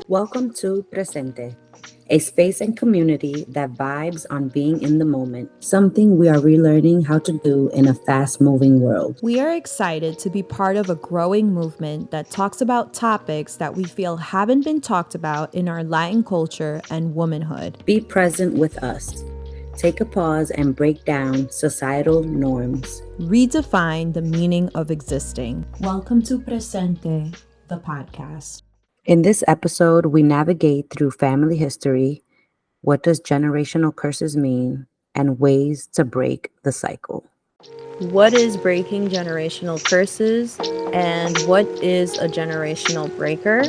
Welcome to Presente, a space and community that vibes on being in the moment, something we are relearning how to do in a fast-moving world. We are excited to be part of a growing movement that talks about topics that we feel haven't been talked about in our Latin culture and womanhood. Be present with us. Take a pause and break down societal norms. Redefine the meaning of existing. Welcome to Presente, the podcast. In this episode, we navigate through family history, what does generational curses mean, and ways to break the cycle. What is breaking generational curses, and what is a generational breaker?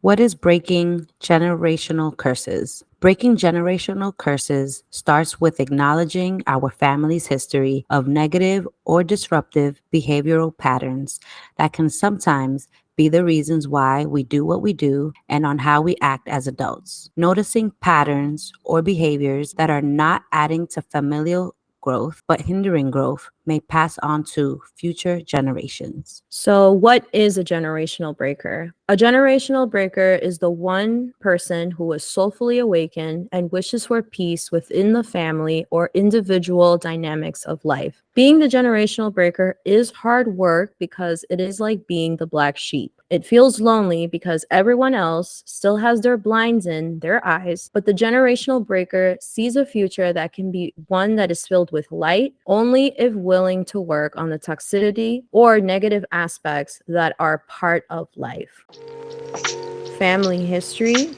What is breaking generational curses? Breaking generational curses starts with acknowledging our family's history of negative or disruptive behavioral patterns that can sometimes be the reasons why we do what we do and on how we act as adults. Noticing patterns or behaviors that are not adding to familial growth but hindering growth may pass on to future generations. So, what is a generational breaker? A generational breaker is the one person who is soulfully awakened and wishes for peace within the family or individual dynamics of life. Being the generational breaker is hard work because it is like being the black sheep. It feels lonely because everyone else still has their blinds in their eyes, but the generational breaker sees a future that can be one that is filled with light only if willing to work on the toxicity or negative aspects that are part of life. Family history.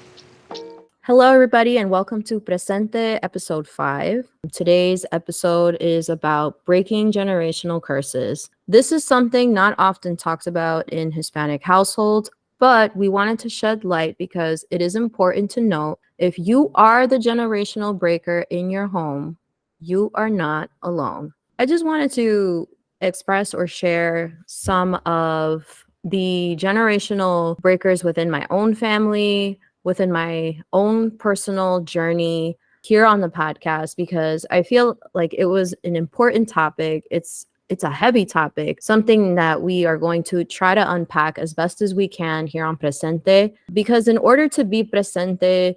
Hello, everybody, and welcome to Presente, episode 5. Today's episode is about breaking generational curses. This is something not often talked about in Hispanic households, but we wanted to shed light because it is important to note if you are the generational breaker in your home, you are not alone. I just wanted to express or share some of the generational breakers within my own family, within my own personal journey here on the podcast, because I feel like it was an important topic. It's a heavy topic, something that we are going to try to unpack as best as we can here on Presente. Because in order to be Presente,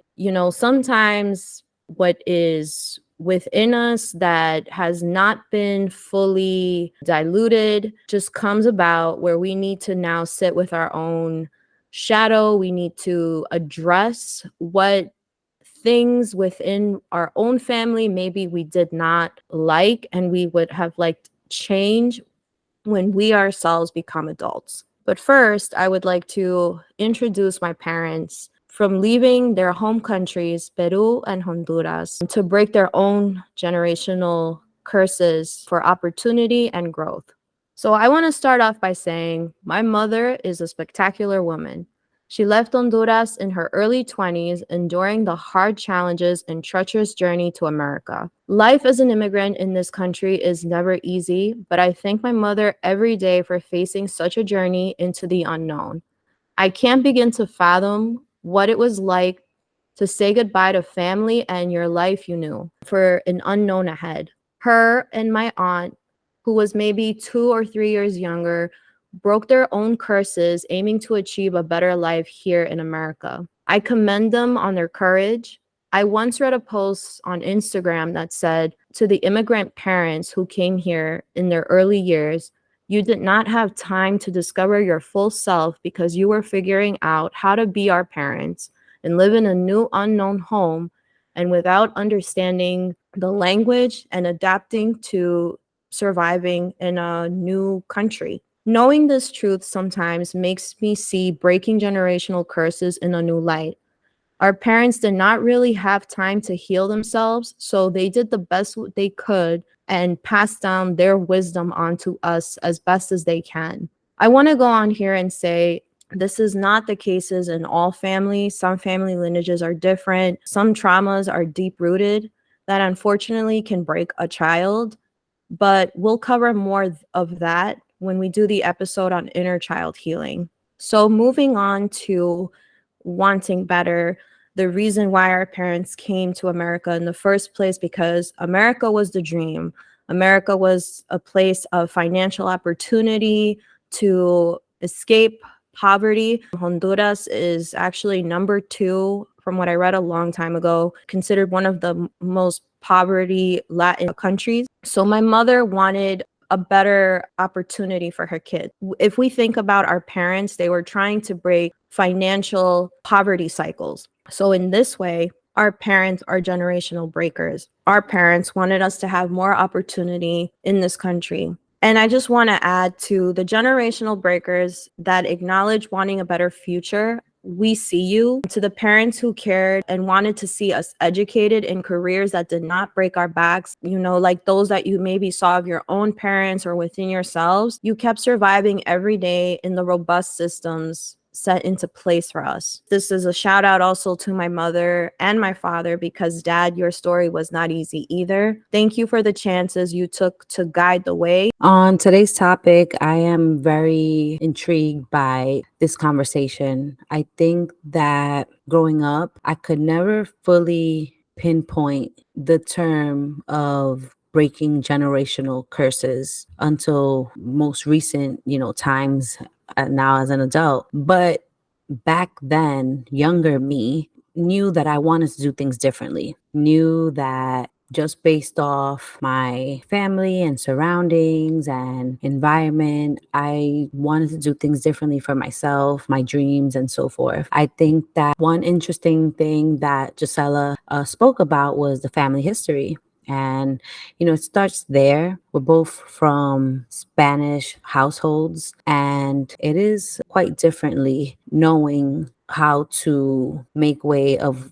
sometimes what is within us that has not been fully diluted just comes about where we need to now sit with our own shadow. We need to address what things within our own family maybe we did not like and we would have liked change when we ourselves become adults. But first, I would like to introduce my parents from leaving their home countries, Peru and Honduras, to break their own generational curses for opportunity and growth. So I want to start off by saying my mother is a spectacular woman. She left Honduras in her early 20s, enduring the hard challenges and treacherous journey to America. Life as an immigrant in this country is never easy, but I thank my mother every day for facing such a journey into the unknown. I can't begin to fathom what it was like to say goodbye to family and your life you knew for an unknown ahead. Her and my aunt, who was maybe 2 or 3 years younger, broke their own curses aiming to achieve a better life here in America. I commend them on their courage. I once read a post on Instagram that said, to the immigrant parents who came here in their early years, you did not have time to discover your full self because you were figuring out how to be our parents and live in a new unknown home and without understanding the language and adapting to surviving in a new country. Knowing this truth sometimes makes me see breaking generational curses in a new light. Our parents did not really have time to heal themselves, so they did the best they could and passed down their wisdom onto us as best as they can. I want to go on here and say this is not the cases in all families. Some family lineages are different. Some traumas are deep-rooted that unfortunately can break a child, but we'll cover more of that when we do the episode on inner child healing. So moving on to wanting better, the reason why our parents came to America in the first place, because America was the dream. America was a place of financial opportunity to escape poverty. Honduras is actually number 2, from what I read a long time ago, considered one of the most poverty Latin countries. So my mother wanted a better opportunity for her kids. If we think about our parents, they were trying to break financial poverty cycles. So in this way, our parents are generational breakers. Our parents wanted us to have more opportunity in this country. And I just want to add to the generational breakers that acknowledge wanting a better future. We see you. To the parents who cared and wanted to see us educated in careers that did not break our backs, like those that you maybe saw of your own parents or within yourselves, you kept surviving every day in the robust systems set into place for us. This is a shout out also to my mother and my father, because Dad, your story was not easy either. Thank you for the chances you took to guide the way. On today's topic, I am very intrigued by this conversation. I think that growing up, I could never fully pinpoint the term of breaking generational curses until most recent, times now as an adult. But back then, younger me knew that I wanted to do things differently, knew that just based off my family and surroundings and environment, I wanted to do things differently for myself, my dreams, and so forth. I think that one interesting thing that Jissela spoke about was the family history. And, it starts there. We're both from Spanish households, and it is quite differently knowing how to make way of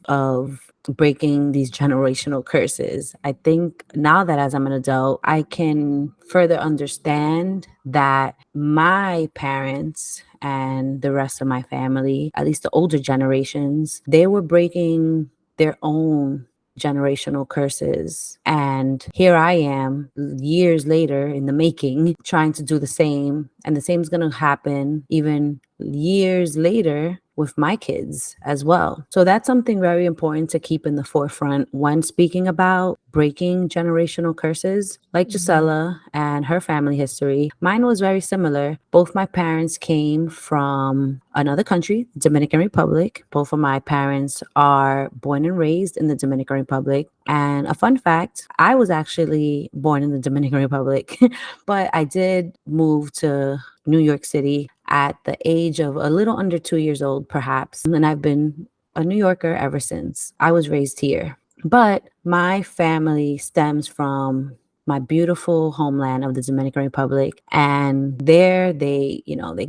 breaking these generational curses. I think now that as I'm an adult, I can further understand that my parents and the rest of my family, at least the older generations, they were breaking their own generational curses. And here I am years later in the making, trying to do the same. And the same is going to happen even years later with my kids as well. So that's something very important to keep in the forefront when speaking about breaking generational curses. Like Jissela and her family history, mine was very similar. Both my parents came from another country, Dominican Republic. Both of my parents are born and raised in the Dominican Republic. And a fun fact, I was actually born in the Dominican Republic, but I did move to New York City at the age of a little under 2 years old, perhaps. And I've been a New Yorker ever since. I was raised here. But my family stems from my beautiful homeland of the Dominican Republic. And there they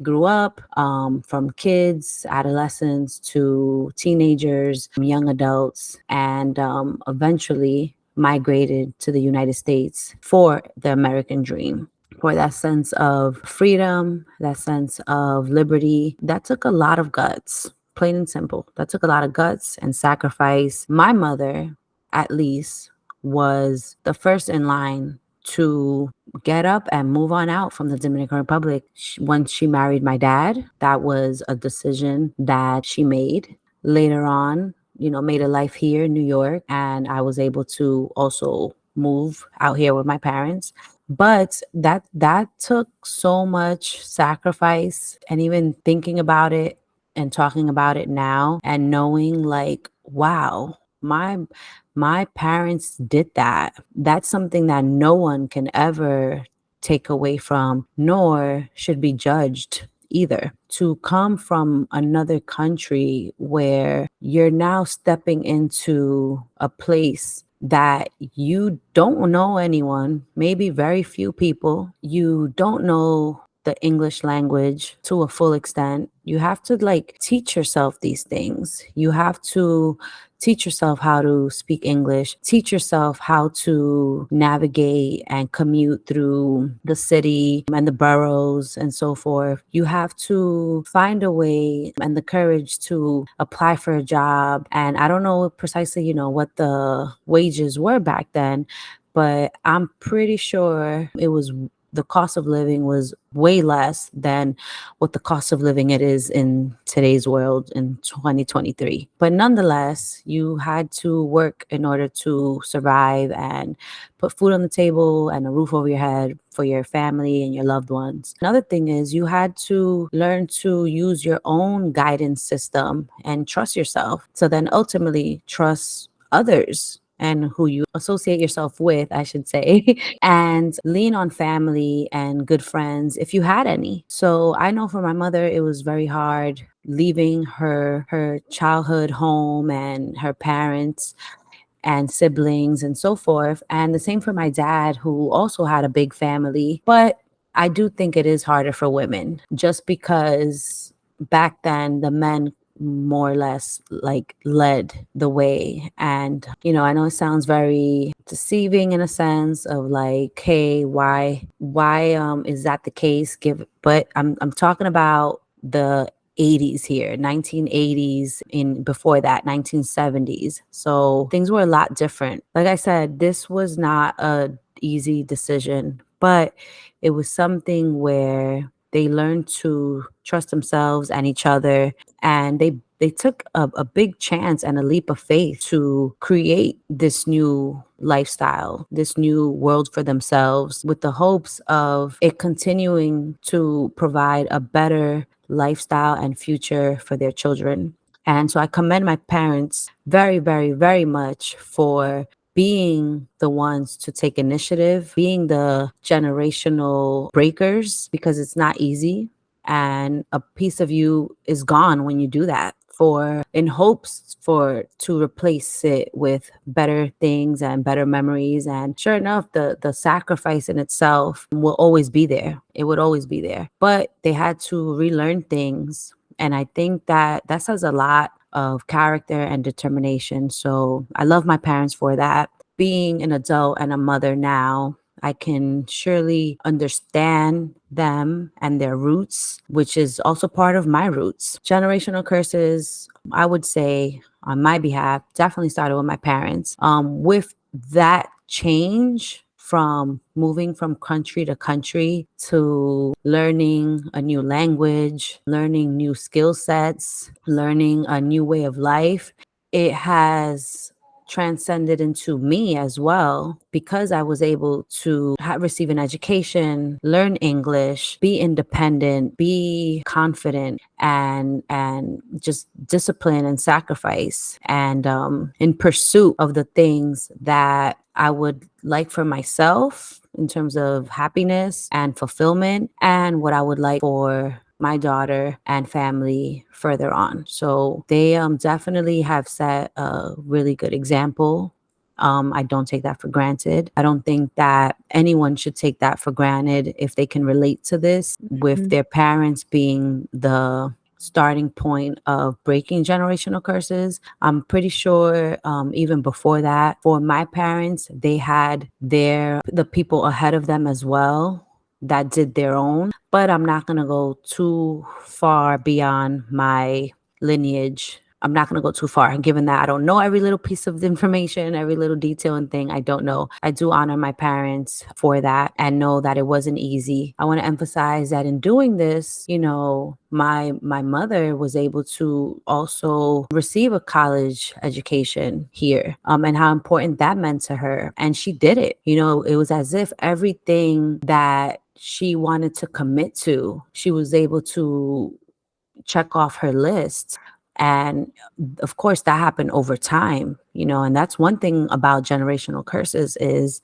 grew up from kids, adolescents to teenagers, young adults, and eventually migrated to the United States for the American dream, for that sense of freedom, that sense of liberty. That took a lot of guts, plain and simple. That took a lot of guts and sacrifice. My mother, at least, was the first in line to get up and move on out from the Dominican Republic. Once she married my dad, that was a decision that she made. Later on, made a life here in New York, and I was able to also move out here with my parents. But that took so much sacrifice, and even thinking about it and talking about it now and knowing like, wow, my parents did that. That's something that no one can ever take away from, nor should be judged either. To come from another country where you're now stepping into a place that you don't know anyone, maybe very few people, you don't know the English language to a full extent. You have to teach yourself these things. You have to teach yourself how to speak English, teach yourself how to navigate and commute through the city and the boroughs and so forth. You have to find a way and the courage to apply for a job. And I don't know precisely, what the wages were back then, but I'm pretty sure it was the cost of living was way less than what the cost of living it is in today's world in 2023. But nonetheless, you had to work in order to survive and put food on the table and a roof over your head for your family and your loved ones. Another thing is you had to learn to use your own guidance system and trust yourself. So then ultimately trust others and who you associate yourself with, I should say, and lean on family and good friends if you had any. So I know for my mother, it was very hard leaving her childhood home and her parents and siblings and so forth. And the same for my dad, who also had a big family. But I do think it is harder for women just because back then the men more or less like led the way. And I know it sounds very deceiving in a sense of like, hey, why is that the case? But I'm talking about the 80s here, 1980s, in before that 1970s. So things were a lot different. Like I said, this was not a easy decision, but it was something where they learned to trust themselves and each other, and they took a big chance and a leap of faith to create this new lifestyle, this new world for themselves, with the hopes of it continuing to provide a better lifestyle and future for their children. And so I commend my parents very, very, very much for being the ones to take initiative, being the generational breakers, because it's not easy. And a piece of you is gone when you do that, for in hopes for to replace it with better things and better memories. And sure enough, the sacrifice in itself will always be there. It would always be there. But they had to relearn things. And I think that says a lot of character and determination. So I love my parents for that. Being an adult and a mother now, I can surely understand them and their roots, which is also part of my roots. Generational curses, I would say, on my behalf, definitely started with my parents. With that change from moving from country to country to learning a new language, learning new skill sets, learning a new way of life, it has transcended into me as well, because I was able to receive an education, learn English, be independent, be confident, and just discipline and sacrifice, and in pursuit of the things that I would like for myself in terms of happiness and fulfillment, and what I would like for my daughter and family further on. So they definitely have set a really good example. I don't take that for granted. I don't think that anyone should take that for granted if they can relate to this, with their parents being the starting point of breaking generational curses. I'm pretty sure even before that, for my parents, they had the people ahead of them as well that did their own. But I'm not going to go too far beyond my lineage. I'm not going to go too far, given that I don't know every little piece of information, every little detail and thing. I don't know. I do honor my parents for that and know that it wasn't easy. I want to emphasize that in doing this, my mother was able to also receive a college education here, and how important that meant to her. And she did it. It was as if everything that she wanted to commit to, she was able to check off her list. And of course, that happened over time, and that's one thing about generational curses is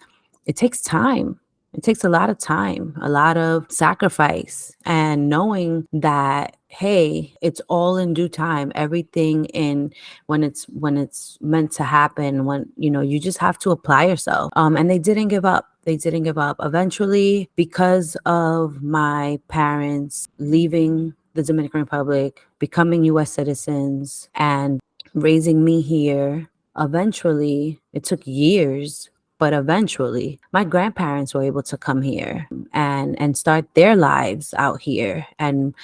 it takes time. It takes a lot of time, a lot of sacrifice, and knowing that, hey, it's all in due time. Everything in when it's meant to happen, when you just have to apply yourself. And they didn't give up. They didn't give up. Eventually, because of my parents leaving the Dominican Republic, becoming US citizens, and raising me here, eventually, it took years, but eventually my grandparents were able to come here and start their lives out here. And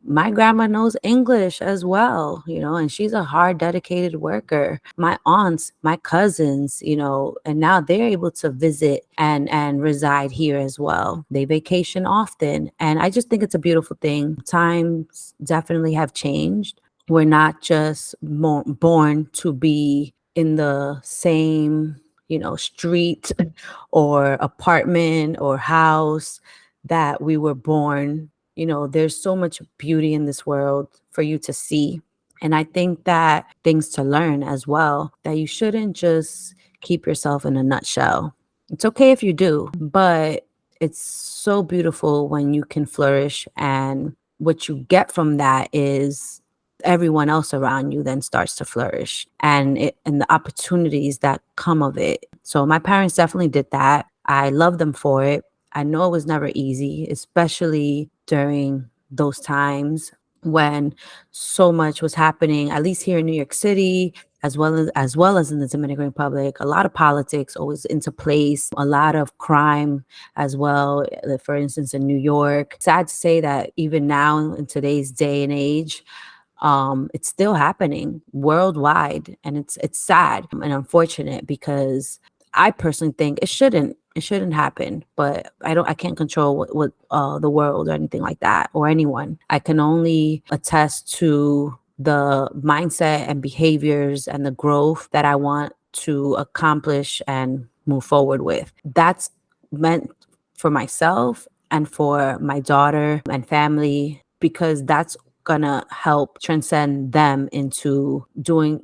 My grandma knows English as well, and she's a hard, dedicated worker. My aunts, my cousins, and now they're able to visit and reside here as well. They vacation often. And I just think it's a beautiful thing. Times definitely have changed. We're not just born to be in the same, street or apartment or house that we were born. There's so much beauty in this world for you to see. And I think that things to learn as well, that you shouldn't just keep yourself in a nutshell. It's okay if you do, but it's so beautiful when you can flourish. And what you get from that is everyone else around you then starts to flourish, and the opportunities that come of it. So my parents definitely did that. I love them for it. I know it was never easy, especially during those times when so much was happening, at least here in New York City, as well as in the Dominican Republic. A lot of politics always into place, a lot of crime as well. For instance, in New York, sad to say that even now in today's day and age, it's still happening worldwide, and it's sad and unfortunate because I personally think it shouldn't happen. But I can't control what the world or anything like that or anyone. I can only attest to the mindset and behaviors and the growth that I want to accomplish and move forward with. That's meant for myself and for my daughter and family, because that's gonna help transcend them into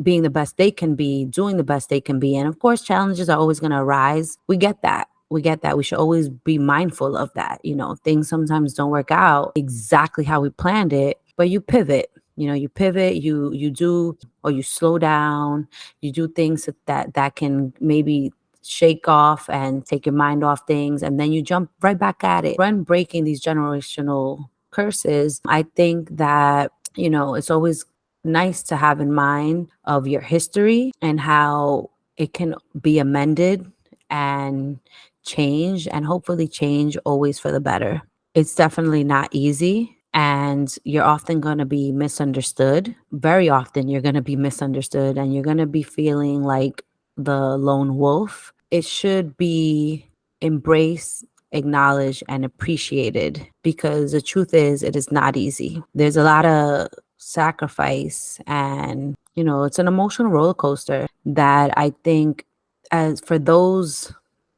being the best they can be, doing the best they can be. And of course, challenges are always gonna arise. We get that. We get that. We should always be mindful of that. Things sometimes don't work out exactly how we planned it, but you pivot. You pivot, you do, or you slow down, you do things that can maybe shake off and take your mind off things, and then you jump right back at it. When breaking these generational curses, I think that, it's always nice to have in mind of your history and how it can be amended and change, and hopefully change always for the better. It's definitely not easy. And you're often going to be misunderstood. Very often, you're going to be misunderstood, and you're going to be feeling like the lone wolf. It should be embraced, acknowledged, and appreciated, because the truth is, it is not easy. There's a lot of sacrifice, and, it's an emotional roller coaster that I think, as for those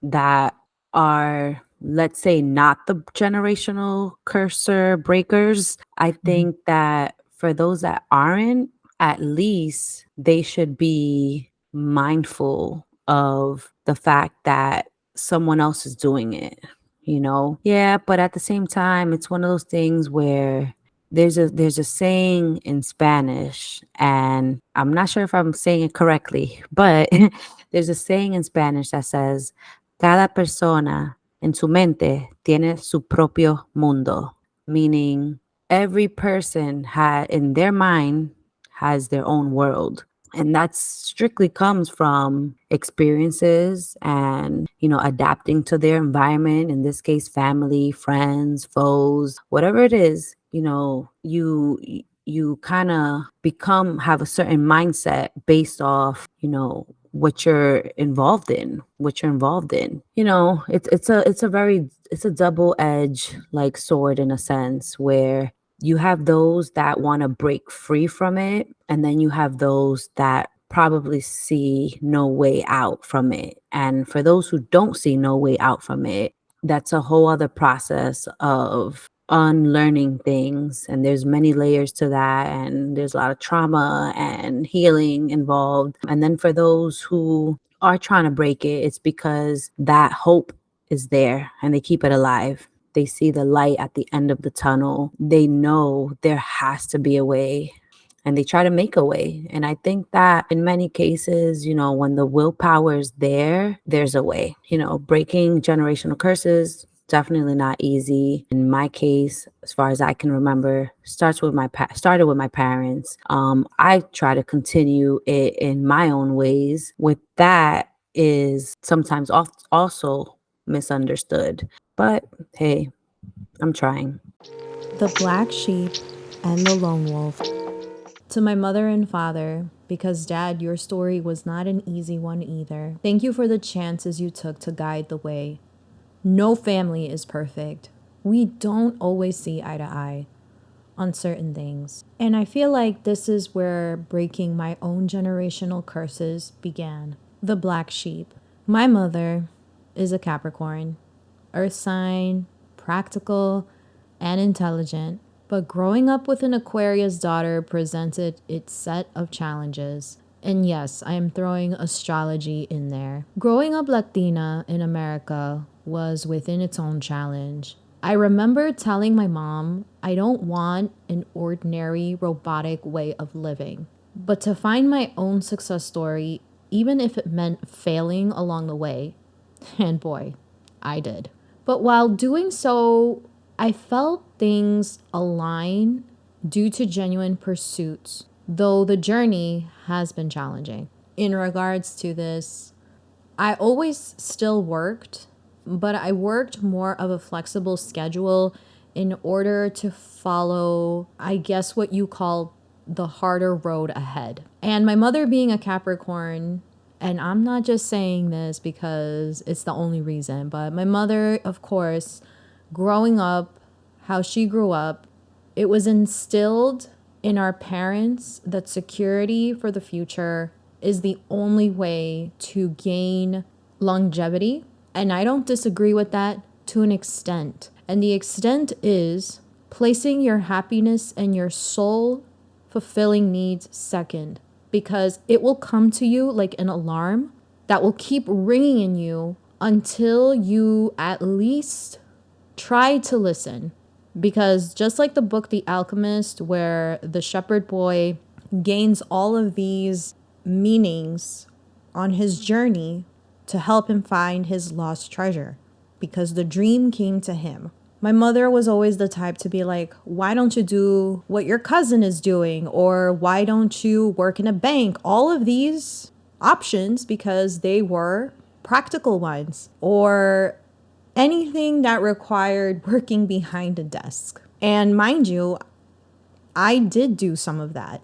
that are, let's say, not the generational cursor breakers, I think that for those that aren't, at least they should be mindful of the fact that someone else is doing it. Yeah, but at the same time, it's one of those things where there's a saying in Spanish, and I'm not sure if I'm saying it correctly, but there's a saying in Spanish that says, cada persona en su mente tiene su propio mundo, meaning every person in their mind has their own world. And that strictly comes from experiences and, adapting to their environment, in this case, family, friends, foes, whatever it is. You kind of have a certain mindset based off, what you're involved in. It's a double edged like sword, in a sense, where you have those that want to break free from it, and then you have those that probably see no way out from it. And for those who don't see no way out from it, that's a whole other process of unlearning things, and there's many layers to that, and there's a lot of trauma and healing involved. And then for those who are trying to break it, it's because that hope is there and they keep it alive. They see the light at the end of the tunnel. They know there has to be a way, and they try to make a way. And I think that in many cases, when the willpower is there, there's a way. Breaking generational curses, definitely not easy. In my case, as far as I can remember, started with my parents. I try to continue it in my own ways. With that is sometimes also misunderstood. But hey, I'm trying. The black sheep and the lone wolf. To my mother and father, because Dad, your story was not an easy one either. Thank you for the chances you took to guide the way. No family is perfect. We don't always see eye to eye on certain things. And I feel like this is where breaking my own generational curses began. The black sheep. My mother is a Capricorn, earth sign, practical, and intelligent. But growing up with an Aquarius daughter presented its set of challenges. And yes, I am throwing astrology in there. Growing up Latina in America was within its own challenge. I remember telling my mom, I don't want an ordinary robotic way of living, but to find my own success story, even if it meant failing along the way. And boy, I did. But while doing so, I felt things align due to genuine pursuits, though the journey has been challenging. In regards to this, I always still worked, but I worked more of a flexible schedule in order to follow, I guess, what you call the harder road ahead. And my mother being a Capricorn, and I'm not just saying this because it's the only reason, but my mother, of course, growing up, how she grew up, it was instilled in our parents that security for the future is the only way to gain longevity. And I don't disagree with that to an extent. And the extent is placing your happiness and your soul fulfilling needs second, because it will come to you like an alarm that will keep ringing in you until you at least try to listen. Because just like the book The Alchemist, where the shepherd boy gains all of these meanings on his journey to help him find his lost treasure, because the dream came to him. My mother was always the type to be like, why don't you do what your cousin is doing? Or why don't you work in a bank? All of these options, because they were practical ones, or anything that required working behind a desk. And mind you, I did do some of that.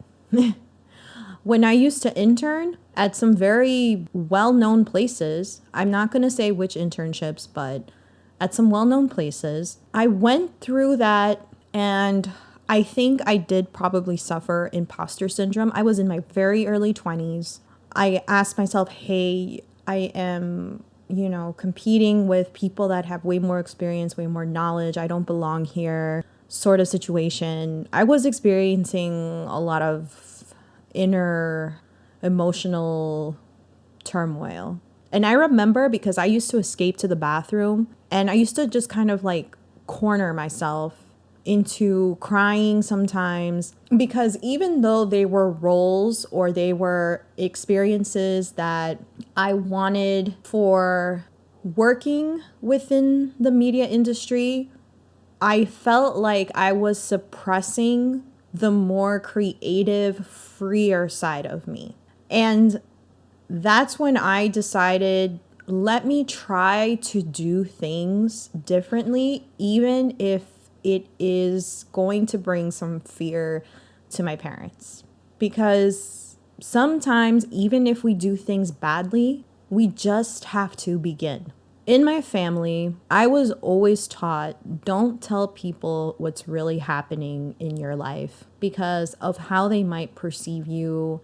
When I used to intern at some very well-known places, I'm not going to say which internships, but at some well-known places, I went through that, and I think I did probably suffer imposter syndrome. I was in my very early 20s. I asked myself, hey, I am, competing with people that have way more experience, way more knowledge. I don't belong here, sort of situation. I was experiencing a lot of inner emotional turmoil. And I remember, because I used to escape to the bathroom and I used to just kind of like corner myself into crying sometimes, because even though they were roles or they were experiences that I wanted for working within the media industry, I felt like I was suppressing the more creative, freer side of me. And that's when I decided, let me try to do things differently, even if it is going to bring some fear to my parents. Because sometimes, even if we do things badly, we just have to begin. In my family, I was always taught, don't tell people what's really happening in your life because of how they might perceive you,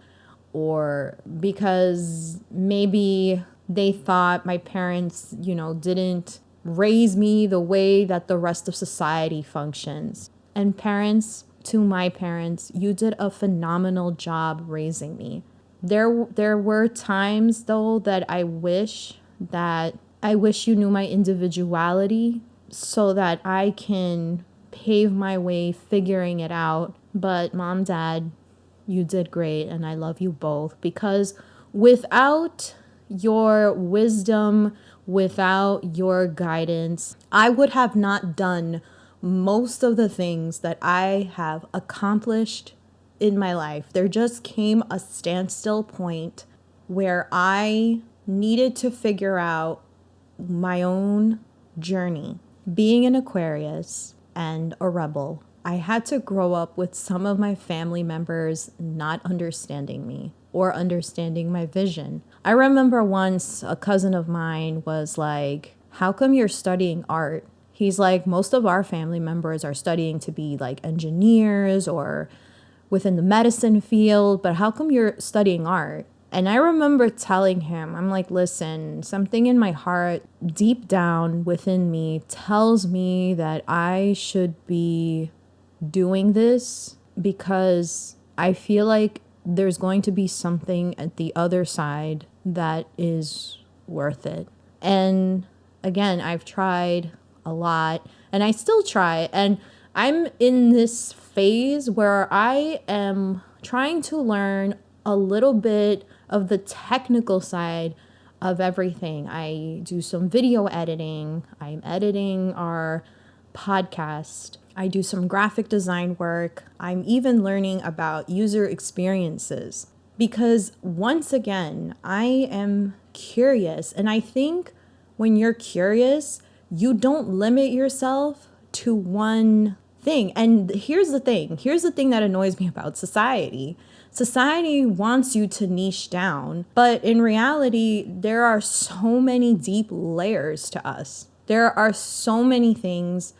or because maybe they thought my parents, didn't raise me the way that the rest of society functions. And parents, to my parents, you did a phenomenal job raising me. There were times though that I wish you knew my individuality so that I can pave my way figuring it out. But mom, dad, you did great, and I love you both, because without your wisdom, without your guidance, I would have not done most of the things that I have accomplished in my life. There just came a standstill point where I needed to figure out my own journey. Being an Aquarius and a rebel, I had to grow up with some of my family members not understanding me or understanding my vision. I remember once a cousin of mine was like, "How come you're studying art?" He's like, "Most of our family members are studying to be like engineers or within the medicine field, but how come you're studying art?" And I remember telling him, I'm like, "Listen, something in my heart, deep down within me, tells me that I should be doing this because I feel like there's going to be something at the other side that is worth it." And again, I've tried a lot and I still try. And I'm in this phase where I am trying to learn a little bit of the technical side of everything. I do some video editing, I'm editing our podcast, I do some graphic design work, I'm even learning about user experiences. Because once again, I am curious. And I think when you're curious, you don't limit yourself to one thing. And here's the thing that annoys me about society. Society wants you to niche down, but in reality, there are so many deep layers to us. There are so many things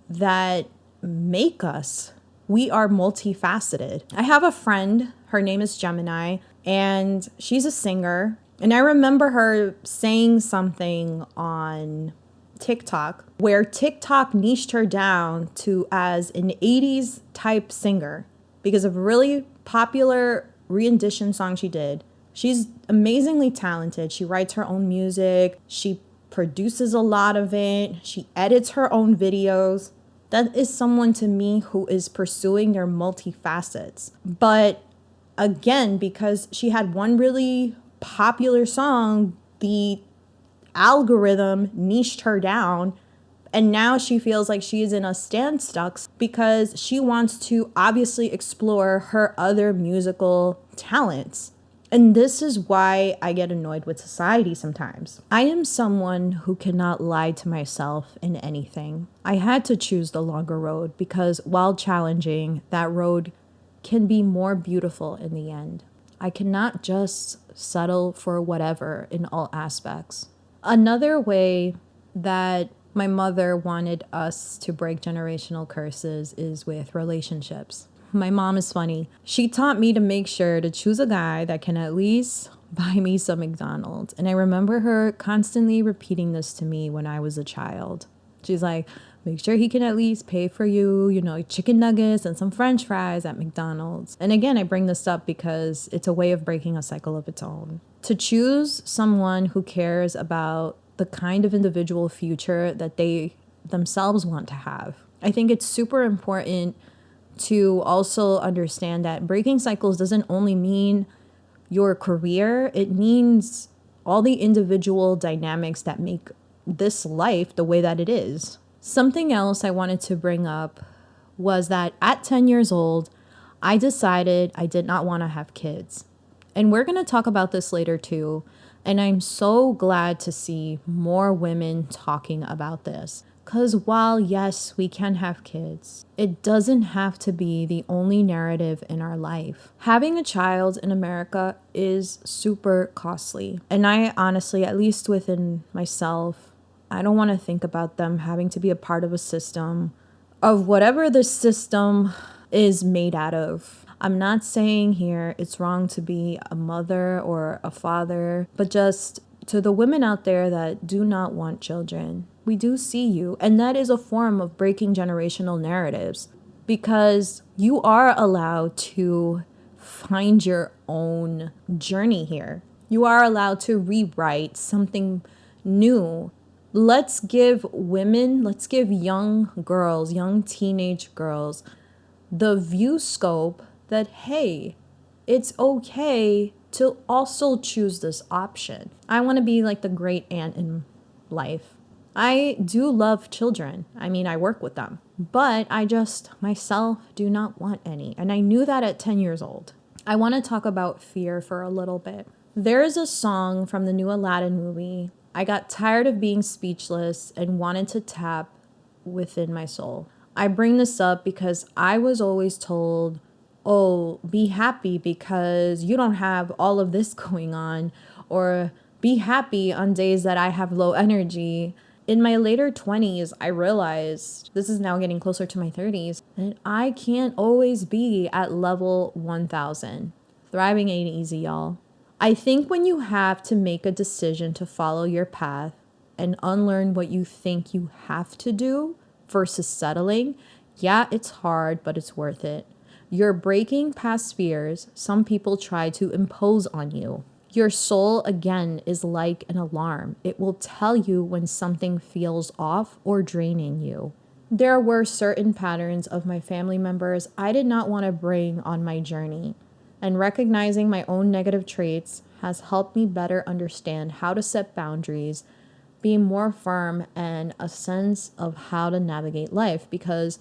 that make us. We are multifaceted. I have a friend, her name is Gemini, and she's a singer. And I remember her saying something on TikTok where TikTok niched her down to as an 80s type singer because of a really popular rendition song she did. She's amazingly talented. She writes her own music. She produces a lot of it. She edits her own videos. That is someone to me who is pursuing their multifacets. But again, because she had one really popular song, the algorithm niched her down, and now she feels like she is in a standstill because she wants to obviously explore her other musical talents. And this is why I get annoyed with society sometimes. I am someone who cannot lie to myself in anything. I had to choose the longer road because while challenging, that road can be more beautiful in the end. I cannot just settle for whatever in all aspects. Another way that my mother wanted us to break generational curses is with relationships. My mom is funny. She taught me to make sure to choose a guy that can at least buy me some McDonald's. And I remember her constantly repeating this to me when I was a child. She's like, "Make sure he can at least pay for you, chicken nuggets and some French fries at McDonald's." And again, I bring this up because it's a way of breaking a cycle of its own. To choose someone who cares about the kind of individual future that they themselves want to have. I think it's super important to also understand that breaking cycles doesn't only mean your career, it means all the individual dynamics that make this life the way that it is. Something else I wanted to bring up was that at 10 years old, I decided I did not want to have kids. And we're going to talk about this later too. And I'm so glad to see more women talking about this. Because while, yes, we can have kids, it doesn't have to be the only narrative in our life. Having a child in America is super costly. And I honestly, at least within myself, I don't want to think about them having to be a part of a system of whatever the system is made out of. I'm not saying here it's wrong to be a mother or a father, but just to the women out there that do not want children, we do see you. And that is a form of breaking generational narratives because you are allowed to find your own journey here. You are allowed to rewrite something new. Let's give young girls, young teenage girls, the view scope that, hey, it's okay to also choose this option. I want to be like the great aunt in life. I do love children. I mean, I work with them, but I just myself do not want any. And I knew that at 10 years old. I want to talk about fear for a little bit. There is a song from the new Aladdin movie. I got tired of being speechless and wanted to tap within my soul. I bring this up because I was always told, oh, be happy because you don't have all of this going on, or be happy on days that I have low energy. In my later 20s, I realized, this is now getting closer to my 30s, that I can't always be at level 1000. Thriving ain't easy, y'all. I think when you have to make a decision to follow your path and unlearn what you think you have to do versus settling, yeah, it's hard, but it's worth it. You're breaking past fears some people try to impose on you. Your soul, again, is like an alarm. It will tell you when something feels off or draining you. There were certain patterns of my family members I did not want to bring on my journey, and recognizing my own negative traits has helped me better understand how to set boundaries, be more firm, and a sense of how to navigate life. Because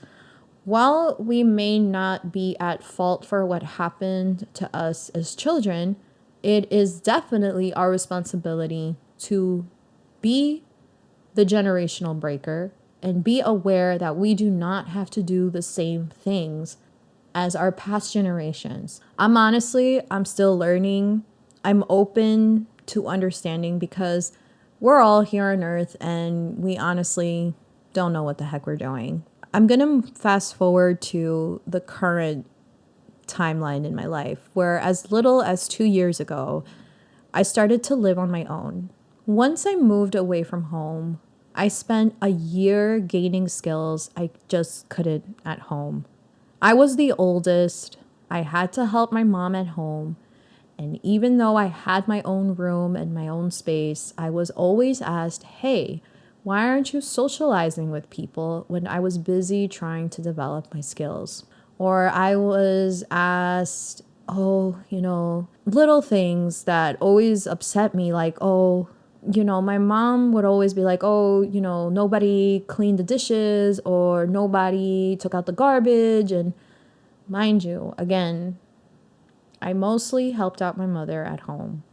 while we may not be at fault for what happened to us as children, it is definitely our responsibility to be the generational breaker and be aware that we do not have to do the same things as our past generations. I'm still learning. I'm open to understanding because we're all here on earth and we honestly don't know what the heck we're doing. I'm going to fast forward to the current timeline in my life where, as little as 2 years ago, I started to live on my own. Once I moved away from home, I spent a year gaining skills I just couldn't at home. I was the oldest. I had to help my mom at home. And even though I had my own room and my own space, I was always asked, hey, why aren't you socializing with people, when I was busy trying to develop my skills? Or I was asked, little things that always upset me, like, my mom would always be like, nobody cleaned the dishes or nobody took out the garbage. And mind you, again, I mostly helped out my mother at home.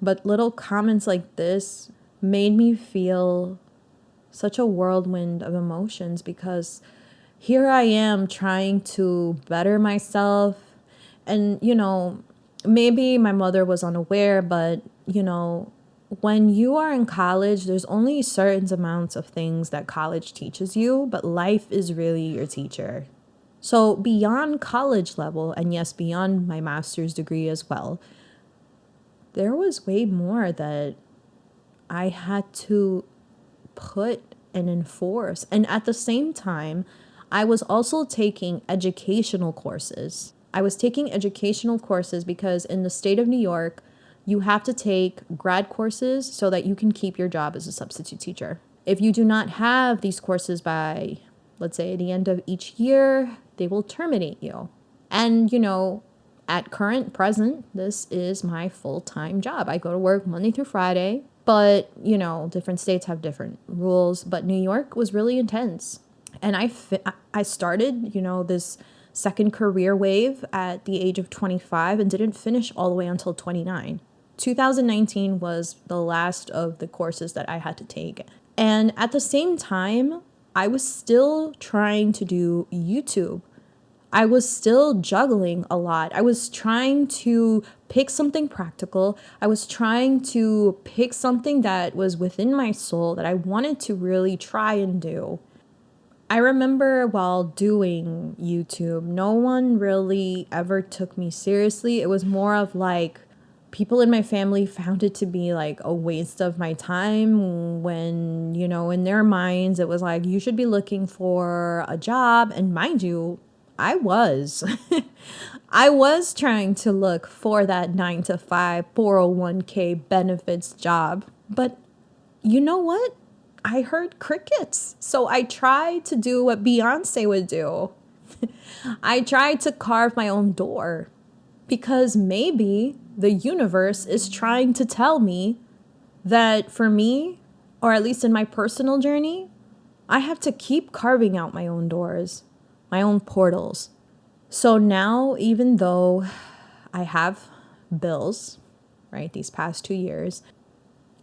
But little comments like this made me feel such a whirlwind of emotions because here I am trying to better myself. And, maybe my mother was unaware, but, when you are in college, there's only certain amounts of things that college teaches you, but life is really your teacher. So beyond college level, and yes, beyond my master's degree as well, there was way more that I had to put and enforce. And at the same time, I was also taking educational courses. I was taking educational courses because in the state of New York, you have to take grad courses so that you can keep your job as a substitute teacher. If you do not have these courses by, let's say, the end of each year, they will terminate you. And, at current present, this is my full-time job. I go to work Monday through Friday, but, different states have different rules. But New York was really intense. And I started, this second career wave at the age of 25 and didn't finish all the way until 29. 2019 was the last of the courses that I had to take. And at the same time, I was still trying to do YouTube. I was still juggling a lot. I was trying to pick something practical. I was trying to pick something that was within my soul that I wanted to really try and do. I remember while doing YouTube, no one really ever took me seriously. It was more of like, people in my family found it to be like a waste of my time when, in their minds, it was like, you should be looking for a job. And mind you, I was. I was trying to look for that 9 to 5 401k benefits job. But you know what? I heard crickets. So I tried to do what Beyonce would do. I tried to carve my own door because maybe the universe is trying to tell me that for me, or at least in my personal journey, I have to keep carving out my own doors, my own portals. So now, even though I have bills, right, these past 2 years,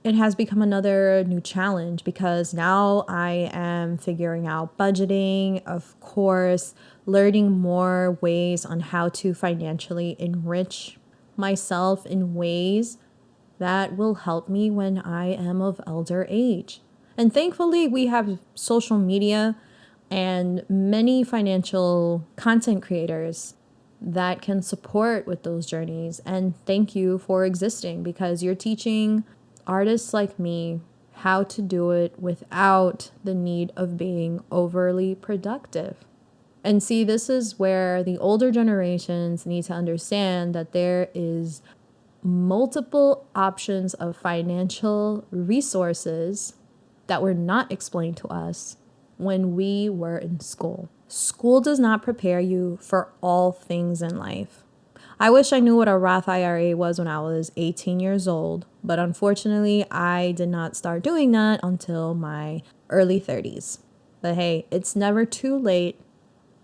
it has become another new challenge because now I am figuring out budgeting, of course, learning more ways on how to financially enrich myself in ways that will help me when I am of elder age. And thankfully, we have social media and many financial content creators that can support with those journeys. And thank you for existing because you're teaching artists like me how to do it without the need of being overly productive. And see, this is where the older generations need to understand that there is multiple options of financial resources that were not explained to us when we were in school. School does not prepare you for all things in life. I wish I knew what a Roth IRA was when I was 18 years old, but unfortunately, I did not start doing that until my early 30s. But hey, it's never too late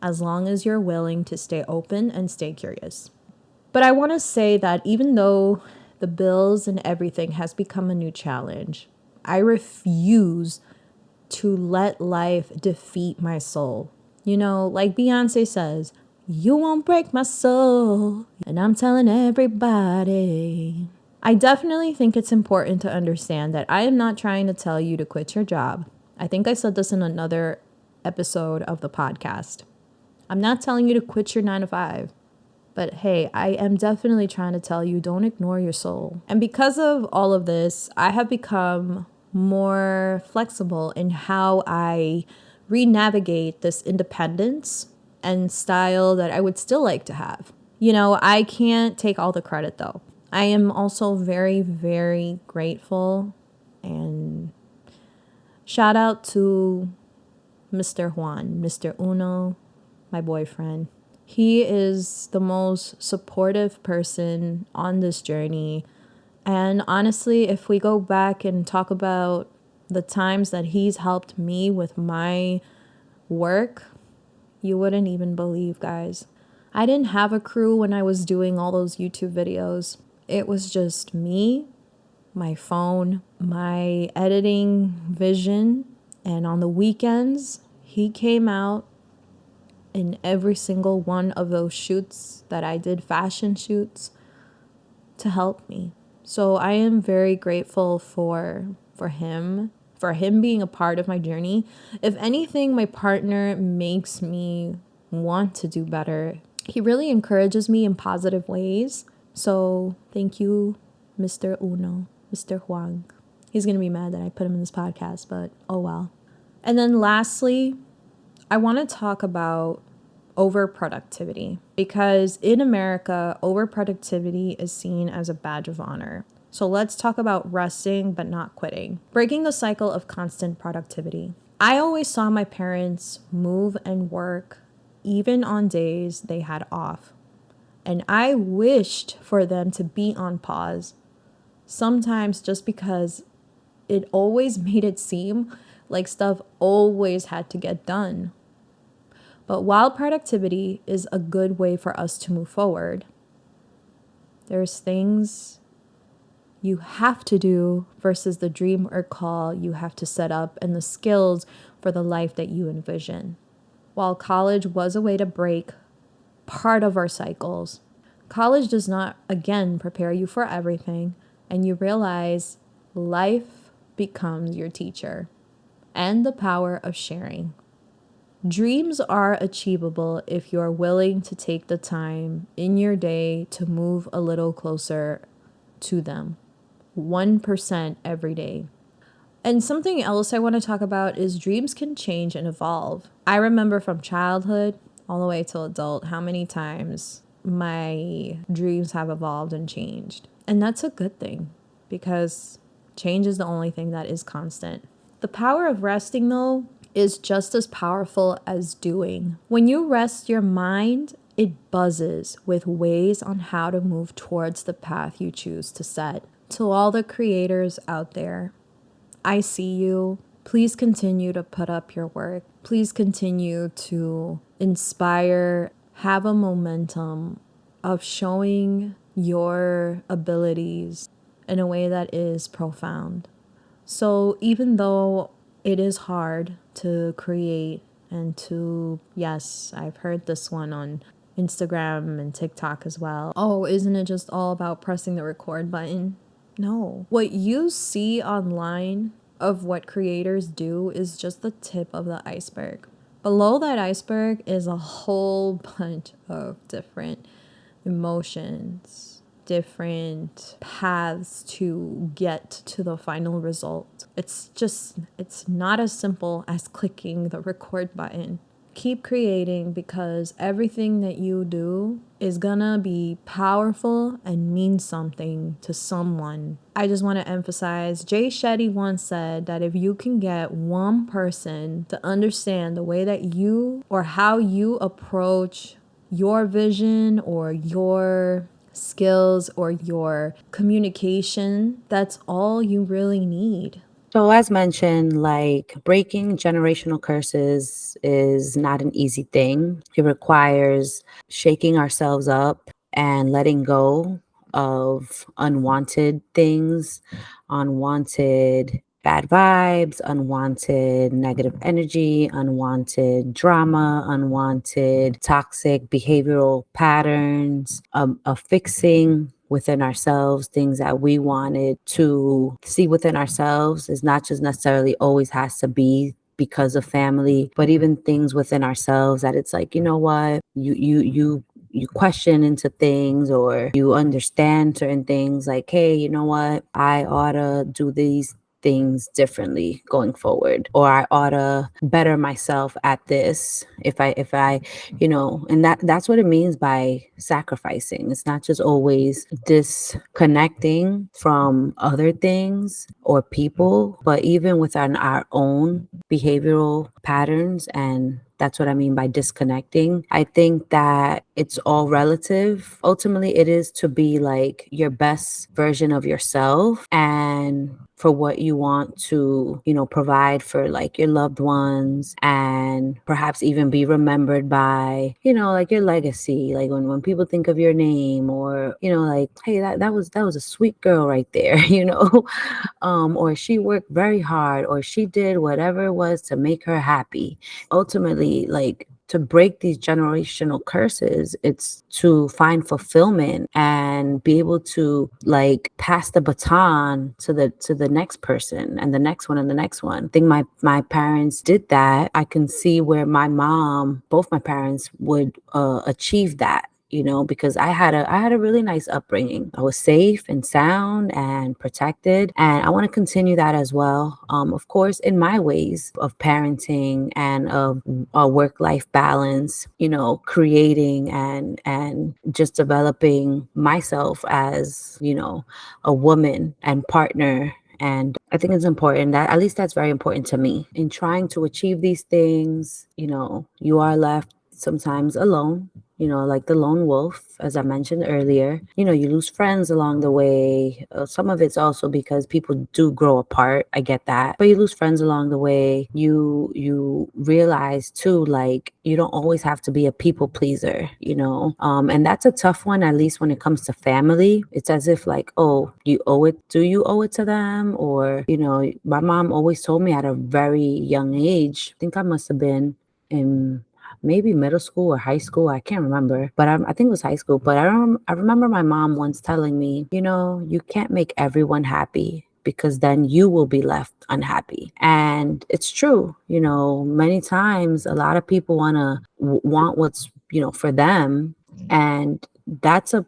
as long as you're willing to stay open and stay curious. But I want to say that even though the bills and everything has become a new challenge, I refuse to let life defeat my soul. You know, like Beyonce says, you won't break my soul. And I'm telling everybody. I definitely think it's important to understand that I am not trying to tell you to quit your job. I think I said this in another episode of the podcast. I'm not telling you to quit your 9 to 5. But hey, I am definitely trying to tell you, don't ignore your soul. And because of all of this, I have become more flexible in how I re-navigate this independence and style that I would still like to have. You know, I can't take all the credit though. I am also very, very grateful and shout out to Mr. Juan, Mr. Uno, my boyfriend. He is the most supportive person on this journey. And honestly, if we go back and talk about the times that he's helped me with my work, you wouldn't even believe, guys. I didn't have a crew when I was doing all those YouTube videos. It was just me, my phone, my editing vision. And on the weekends, he came out in every single one of those shoots that I did, fashion shoots, to help me. So I am very grateful for him being a part of my journey. If anything, my partner makes me want to do better. He really encourages me in positive ways. So thank you, Mr. Uno, Mr. Huang. He's going to be mad that I put him in this podcast, but oh well. And then lastly, I want to talk about overproductivity because in America, overproductivity is seen as a badge of honor. So let's talk about resting but not quitting. Breaking the cycle of constant productivity. I always saw my parents move and work even on days they had off. And I wished for them to be on pause, sometimes just because it always made it seem like stuff always had to get done. But while productivity is a good way for us to move forward, there's things you have to do versus the dream or call you have to set up and the skills for the life that you envision. While college was a way to break part of our cycles, college does not, again, prepare you for everything, and you realize life becomes your teacher and the power of sharing. Dreams are achievable if you're willing to take the time in your day to move a little closer to them. 1% every day. And something else I want to talk about is dreams can change and evolve. I remember from childhood all the way to adult how many times my dreams have evolved and changed. And that's a good thing because change is the only thing that is constant. The power of resting, though, is just as powerful as doing. When you rest your mind, it buzzes with ways on how to move towards the path you choose to set. To all the creators out there, I see you. Please continue to put up your work. Please continue to inspire, have a momentum of showing your abilities in a way that is profound. So even though it is hard to create and to, yes, I've heard this one on Instagram and TikTok as well. Oh, isn't it just all about pressing the record button? No. What you see online of what creators do is just the tip of the iceberg. Below that iceberg is a whole bunch of different emotions, different paths to get to the final result. It's not as simple as clicking the record button. Keep creating because everything that you do is gonna be powerful and mean something to someone. I just want to emphasize Jay Shetty once said that if you can get one person to understand the way that you or how you approach your vision or your skills or your communication, that's all you really need. So, as mentioned, like breaking generational curses is not an easy thing. It requires shaking ourselves up and letting go of unwanted things, unwanted bad vibes, unwanted negative energy, unwanted drama, unwanted toxic behavioral patterns, of fixing within ourselves, things that we wanted to see within ourselves is not just necessarily always has to be because of family, but even things within ourselves that it's like, you know what, you question into things or you understand certain things like, hey, you know what, I ought to do these things differently going forward, or I ought to better myself at this if I and that's what it means by sacrificing. It's not just always disconnecting from other things or people, but even within our own behavioral patterns. And that's what I mean by disconnecting. I think that it's all relative. Ultimately, it is to be like your best version of yourself and for what you want to, provide for like your loved ones and perhaps even be remembered by, like your legacy. Like when people think of your name or, like, hey, that was a sweet girl right there, or she worked very hard or she did whatever it was to make her happy. Ultimately, like to break these generational curses, it's to find fulfillment and be able to like pass the baton to the next person and the next one and the next one. I think my parents did that. I can see where my mom, both my parents would achieve that, because I had a really nice upbringing. I was safe and sound and protected, and I want to continue that as well. Of course, in my ways of parenting and of a work-life balance, creating and just developing myself as, a woman and partner. And I think it's important that at least that's very important to me in trying to achieve these things. You are left sometimes alone, like the lone wolf, as I mentioned earlier. You lose friends along the way. Some of it's also because people do grow apart. I get that. But you lose friends along the way. You realize too, like, you don't always have to be a people pleaser, and that's a tough one, at least when it comes to family. It's as if like, oh, do you owe it to them? Or, my mom always told me at a very young age, I think I must have been in maybe middle school or high school. I can't remember, but I think it was high school. But I remember my mom once telling me, you can't make everyone happy because then you will be left unhappy. And it's true. Many times a lot of people want what's, for them. And that's a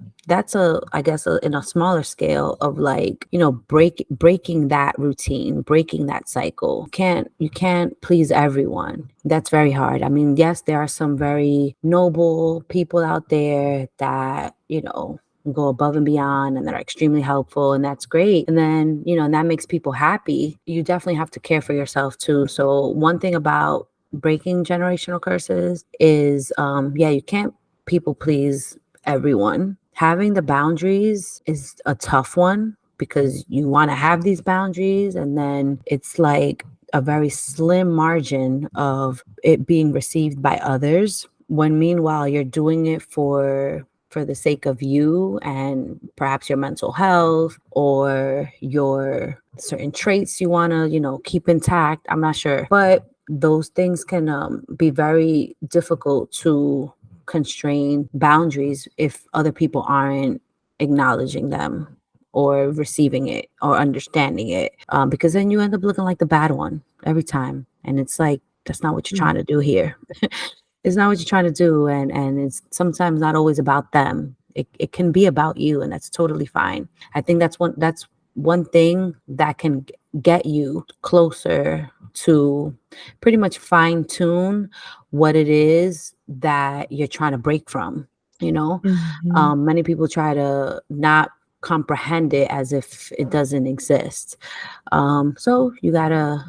I guess in a smaller scale of like, breaking that routine, breaking that cycle. You can't please everyone. That's very hard. I mean, yes, there are some very noble people out there that, go above and beyond and they're extremely helpful, and that's great. And then, and that makes people happy. You definitely have to care for yourself too. So one thing about breaking generational curses is, yeah, you can't people please everyone. Having the boundaries is a tough one because you want to have these boundaries, and then it's like a very slim margin of it being received by others, when meanwhile you're doing it for for the sake of you and perhaps your mental health or your certain traits you want to, keep intact. I'm not sure. But those things can be very difficult to constrain boundaries if other people aren't acknowledging them or receiving it or understanding it, because then you end up looking like the bad one every time, and it's like that's not what you're trying to do here. It's not what you're trying to do, and it's sometimes not always about them. It can be about you, and that's totally fine. I think that's one thing that can get you closer to pretty much fine tune what it is that you're trying to break from. You know, Mhm. many people try to not comprehend it as if it doesn't exist. So you gotta,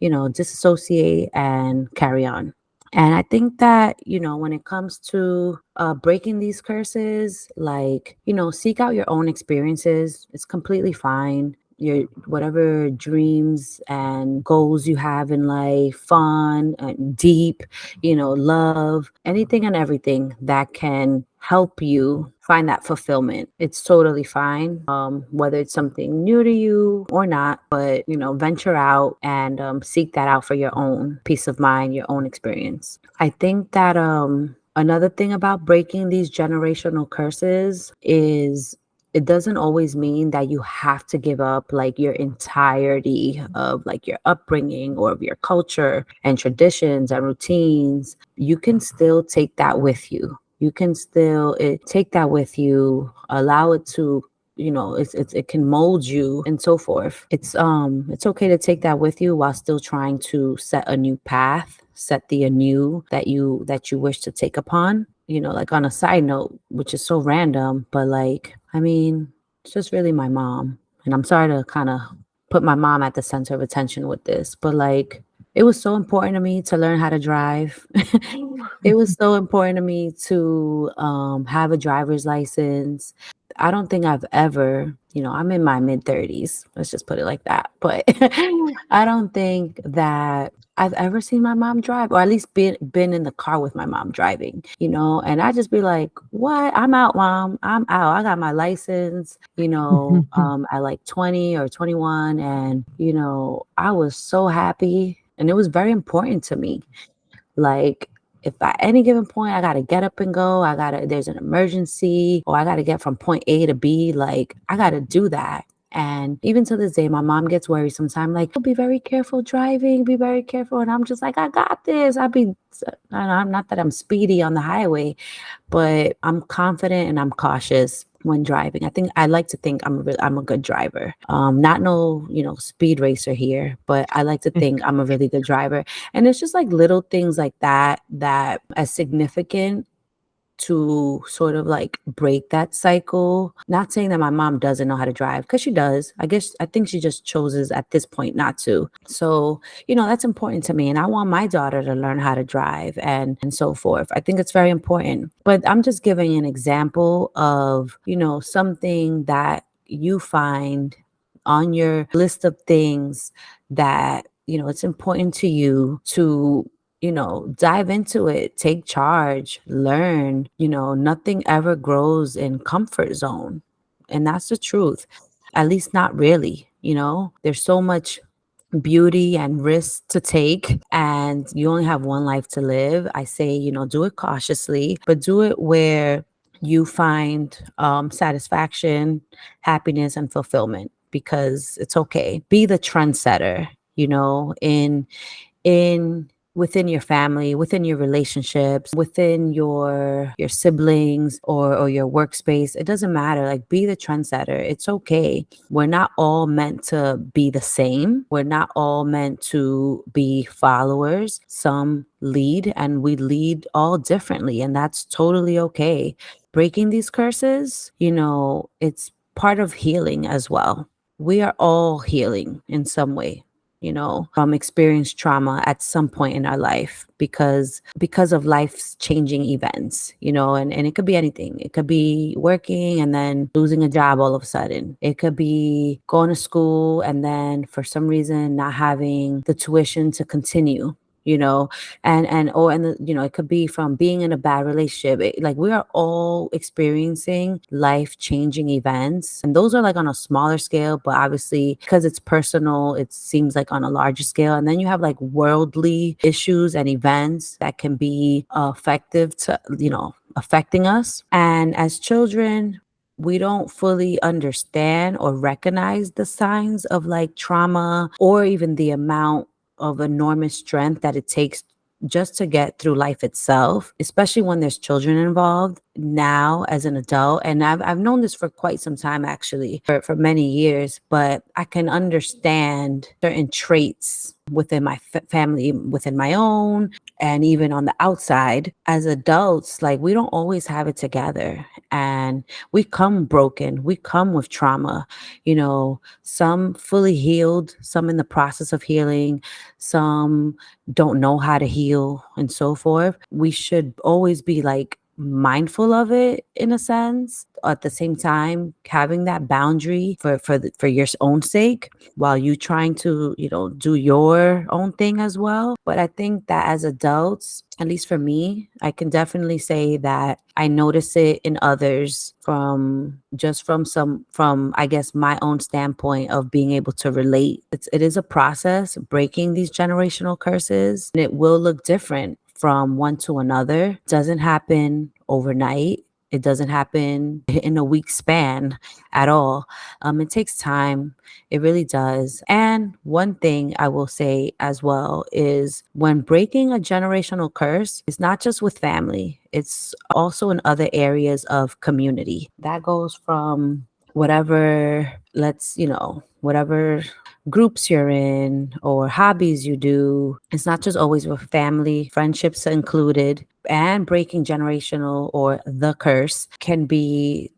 disassociate and carry on. And I think that, when it comes to breaking these curses, like, seek out your own experiences. It's completely fine. Your whatever dreams and goals you have in life, fun and deep, love, anything and everything that can help you find that fulfillment. It's totally fine. Whether it's something new to you or not, but venture out and seek that out for your own peace of mind, your own experience. I think that another thing about breaking these generational curses is it doesn't always mean that you have to give up like your entirety of like your upbringing or of your culture and traditions and routines. You can still take that with you. You can still take that with you, allow it to, it can mold you and so forth. It's okay to take that with you while still trying to set a new path, set the anew that you wish to take upon. Like on a side note, which is so random, but like, I mean, it's just really my mom. And I'm sorry to kind of put my mom at the center of attention with this, but like, it was so important to me to learn how to drive. It was so important to me to have a driver's license. I don't think I've ever, I'm in my mid 30s. Let's just put it like that. But I don't think that I've ever seen my mom drive, or at least been in the car with my mom driving, and I just be like, "What? I'm out, mom. I'm out. I got my license, at like 20 or 21, and I was so happy, and it was very important to me. Like, if at any given point I gotta get up and go, there's an emergency, or I gotta get from point A to B, like I gotta do that. And even to this day, my mom gets worried sometimes, like, "Oh, be very careful driving, be very careful." And I'm just like, I got this. I'm not that I'm speedy on the highway, but I'm confident and I'm cautious when driving. I think I like to think I'm a good driver. Not no, speed racer here, but I like to think I'm a really good driver. And it's just like little things like that as significant to sort of like break that cycle. Not saying that my mom doesn't know how to drive, because she does. I think she just chooses at this point not to. So, that's important to me. And I want my daughter to learn how to drive and so forth. I think it's very important. But I'm just giving an example of, something that you find on your list of things that, it's important to you to dive into it, take charge, learn. Nothing ever grows in comfort zone. And that's the truth. At least not really. There's so much beauty and risk to take, and you only have one life to live. I say, do it cautiously, but do it where you find satisfaction, happiness, and fulfillment, because it's okay. Be the trendsetter, in within your family, within your relationships, within your siblings or your workspace. It doesn't matter. Like, be the trendsetter. It's okay. We're not all meant to be the same. We're not all meant to be followers. Some lead, and we lead all differently, and that's totally okay. Breaking these curses, it's part of healing as well. We are all healing in some way, from experienced trauma at some point in our life, because of life's changing events, and it could be anything. It could be working and then losing a job all of a sudden. It could be going to school and then for some reason not having the tuition to continue. you know, and it could be from being in a bad relationship. Like we are all experiencing life changing events, and those are like on a smaller scale, but obviously because it's personal, it seems like on a larger scale. And then you have like worldly issues and events that can be effective to, affecting us. And as children, we don't fully understand or recognize the signs of like trauma or even the amount of enormous strength that it takes just to get through life itself, especially when there's children involved. Now, as an adult, and I've known this for quite some time actually, for many years, but I can understand certain traits within my family, within my own, and even on the outside. As adults, like we don't always have it together, and we come broken, we come with trauma, some fully healed, some in the process of healing, some don't know how to heal, and so forth. We should always be like mindful of it in a sense. At the same time, having that boundary for your own sake, while you trying to do your own thing as well. But I think that as adults, at least for me, I can definitely say that I notice it in others from I guess my own standpoint of being able to relate. It is a process breaking these generational curses, and it will look different from one to another. It doesn't happen overnight. It doesn't happen in a week span at all. It takes time. It really does. And one thing I will say as well is when breaking a generational curse, it's not just with family, it's also in other areas of community. That goes from whatever groups you're in or hobbies you do. It's not just always with family, friendships included. And breaking generational or the curse can be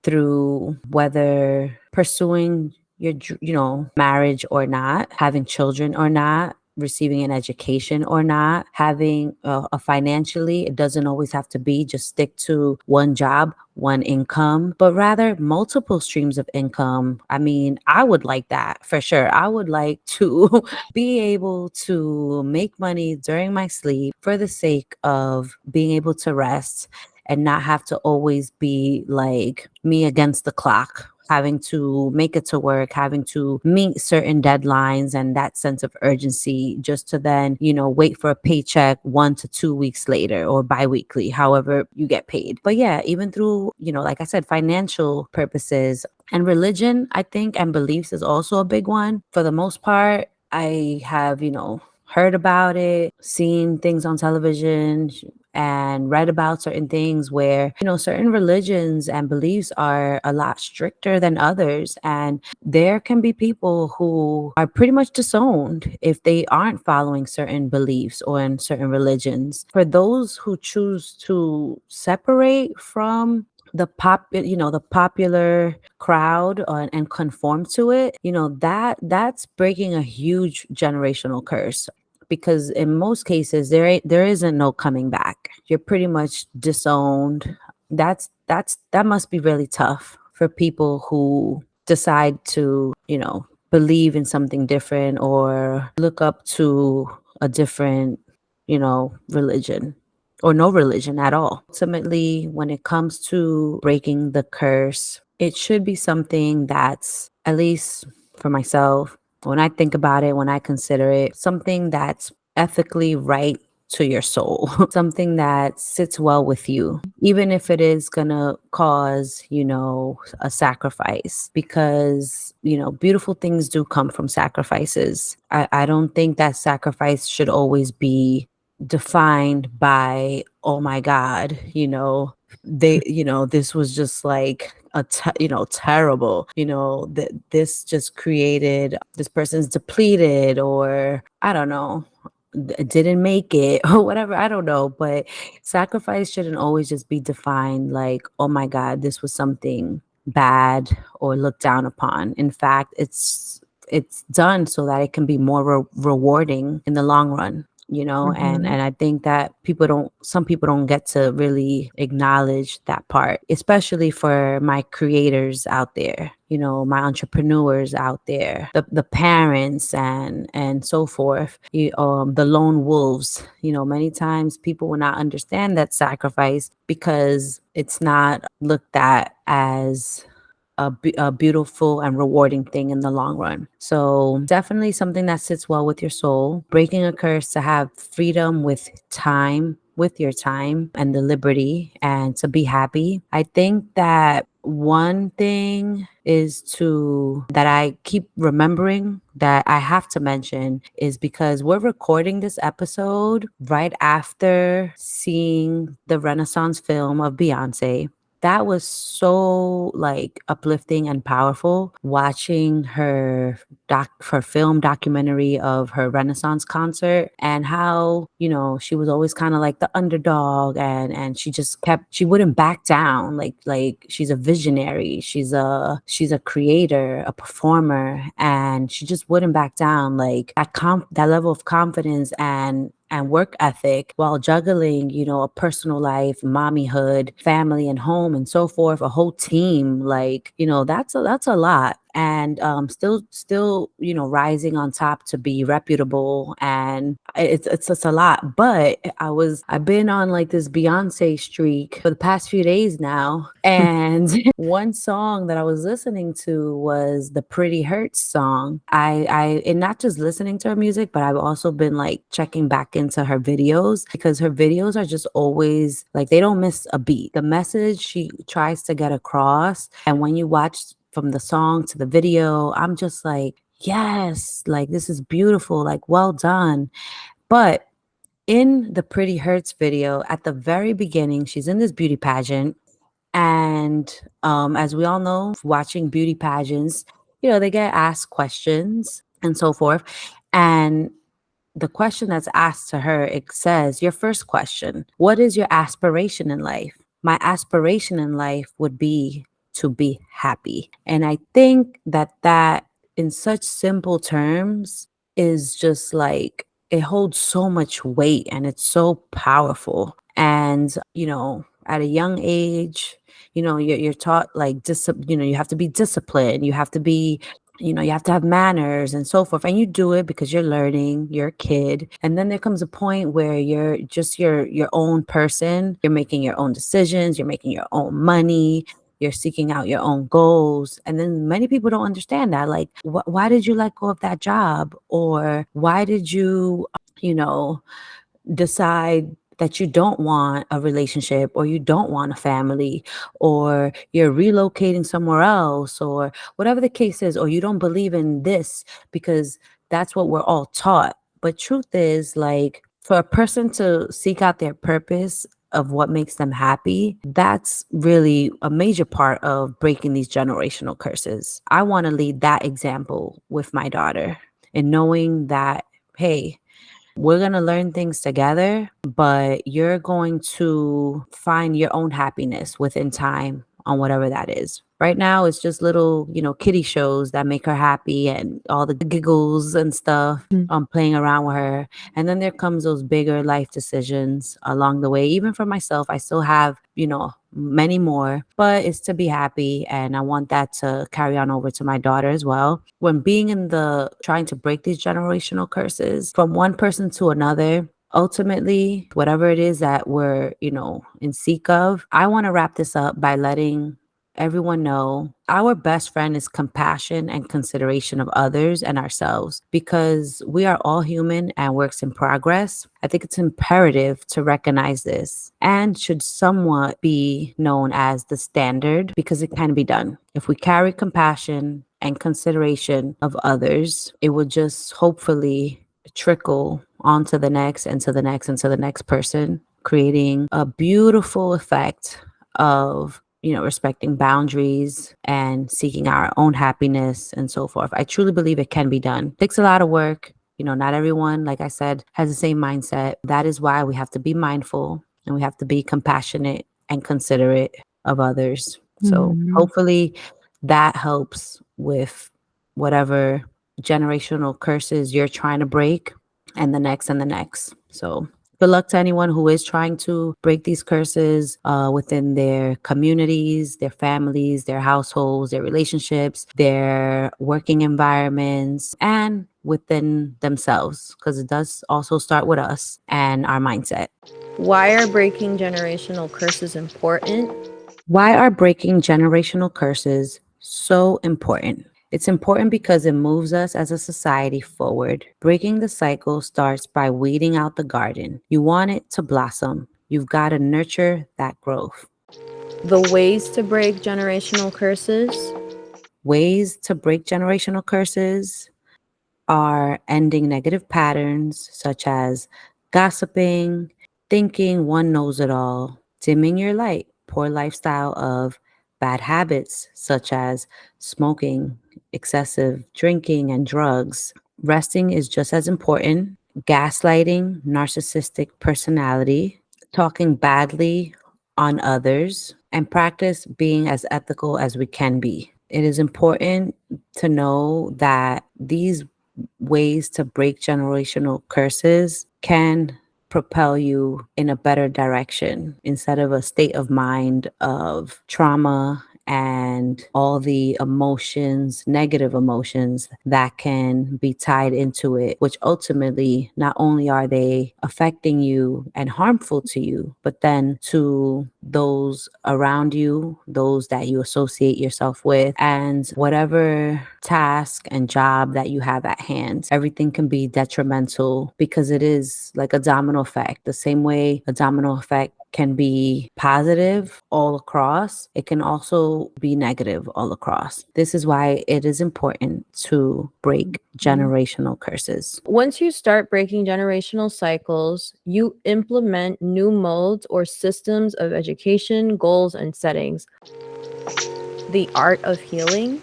through whether pursuing your marriage or not, having children or not, receiving an education or not, having a financially, it doesn't always have to be just stick to one job, one income, but rather multiple streams of income. I mean, I would like that for sure. I would like to be able to make money during my sleep for the sake of being able to rest and not have to always be like me against the clock, having to make it to work, having to meet certain deadlines and that sense of urgency just to then, wait for a paycheck 1 to 2 weeks later or biweekly, however you get paid. But yeah, even through, like I said, financial purposes and religion, I think, and beliefs is also a big one. For the most part, I have, heard about it, seen things on television, and read about certain things where, certain religions and beliefs are a lot stricter than others. And there can be people who are pretty much disowned if they aren't following certain beliefs or in certain religions. For those who choose to separate from the popular crowd and conform to it, that's breaking a huge generational curse, because in most cases there isn't no coming back. You're pretty much disowned. That must be really tough for people who decide to believe in something different or look up to a different religion or no religion at all. Ultimately, when it comes to breaking the curse, it should be something that's, at least for myself, when I think about it, when I consider it, something that's ethically right to your soul, something that sits well with you, even if it is gonna cause, a sacrifice, because, beautiful things do come from sacrifices. I don't think that sacrifice should always be defined by, oh my God, this was just like terrible, that this just created, this person's depleted, or I don't know, didn't make it or whatever, I don't know. But sacrifice shouldn't always just be defined like, oh my God, this was something bad or looked down upon. In fact, it's done so that it can be more rewarding in the long run. you know, Mhm. and I think that some people don't get to really acknowledge that part, especially for my creators out there, you know, my entrepreneurs out there, the parents and so forth, the lone wolves. You know, many times people will not understand that sacrifice because it's not looked at as a beautiful and rewarding thing in the long run. So definitely something that sits well with your soul. Breaking a curse to have freedom with your time and the liberty and to be happy. I think that one thing is to that I keep remembering that I have to mention is because we're recording this episode right after seeing the Renaissance film of Beyonce. That was so like uplifting and powerful watching her film documentary of her Renaissance concert and how, you know, she was always kind of like the underdog and she wouldn't back down. Like she's a visionary. She's a creator, a performer, and she just wouldn't back down. Like that level of confidence and work ethic while juggling, you know, a personal life, mommyhood, family and home and so forth, a whole team. Like, you know, that's a lot. And still, you know, rising on top to be reputable, and it's just a lot. But I've been on like this Beyonce streak for the past few days now, and one song that I was listening to was the Pretty Hurts song. And not just listening to her music, but I've also been like checking back into her videos because her videos are just always like they don't miss a beat. The message she tries to get across, and when you watch from the song to the video, I'm just like, yes, like this is beautiful, like well done. But in the Pretty Hurts video, at the very beginning, she's in this beauty pageant. And as we all know, watching beauty pageants, you know, they get asked questions and so forth. And the question that's asked to her, it says, your first question, what is your aspiration in life? My aspiration in life would be to be happy. And I think that in such simple terms is just like, it holds so much weight and it's so powerful. And, you know, at a young age, you know, you're taught like, you know, you have to be disciplined, you have to be, you know, you have to have manners and so forth. And you do it because you're learning, you're a kid. And then there comes a point where you're just your own person. You're making your own decisions, you're making your own money, you're seeking out your own goals. And then many people don't understand that. Like, why did you let go of that job? Or why did you, you know, decide that you don't want a relationship or you don't want a family or you're relocating somewhere else or whatever the case is, or you don't believe in this because that's what we're all taught. But truth is, like, for a person to seek out their purpose of what makes them happy, that's really a major part of breaking these generational curses. I want to lead that example with my daughter and knowing that, hey, we're going to learn things together, but you're going to find your own happiness within time on whatever that is. Right now, it's just little, you know, kiddie shows that make her happy and all the giggles and stuff Mm. playing around with her. And then there comes those bigger life decisions along the way. Even for myself, I still have, you know, many more, but it's to be happy. And I want that to carry on over to my daughter as well. When being in trying to break these generational curses from one person to another, ultimately, whatever it is that we're, you know, in seek of, I want to wrap this up by letting everyone know our best friend is compassion and consideration of others and ourselves because we are all human and works in progress. I think it's imperative to recognize this and should somewhat be known as the standard because it can be done. If we carry compassion and consideration of others, it will just hopefully trickle onto the next and to the next and to the next person, creating a beautiful effect of, you know, respecting boundaries and seeking our own happiness and so forth. I truly believe it can be done. It takes a lot of work. You know, not everyone, like I said, has the same mindset. That is why we have to be mindful and we have to be compassionate and considerate of others. So Mhm. hopefully that helps with whatever generational curses you're trying to break and the next and the next. So good luck to anyone who is trying to break these curses within their communities, their families, their households, their relationships, their working environments, and within themselves, because it does also start with us and our mindset. Why are breaking generational curses important? Why are breaking generational curses so important? It's important because it moves us as a society forward. Breaking the cycle starts by weeding out the garden. You want it to blossom. You've got to nurture that growth. The ways to break generational curses. Ways to break generational curses are ending negative patterns such as gossiping, thinking one knows it all, dimming your light, poor lifestyle of bad habits such as smoking, excessive drinking, and drugs. Resting is just as important. Gaslighting, narcissistic personality, talking badly on others, and practice being as ethical as we can be. It is important to know that these ways to break generational curses can propel you in a better direction instead of a state of mind of trauma and all the emotions, negative emotions that can be tied into it, which ultimately not only are they affecting you and harmful to you, but then to those around you, those that you associate yourself with, and whatever task and job that you have at hand, everything can be detrimental because it is like a domino effect. The same way a domino effect can be positive all across, it can also be negative all across. This is why it is important to break generational curses. Once you start breaking generational cycles, you implement new modes or systems of education, goals, and settings. The art of healing.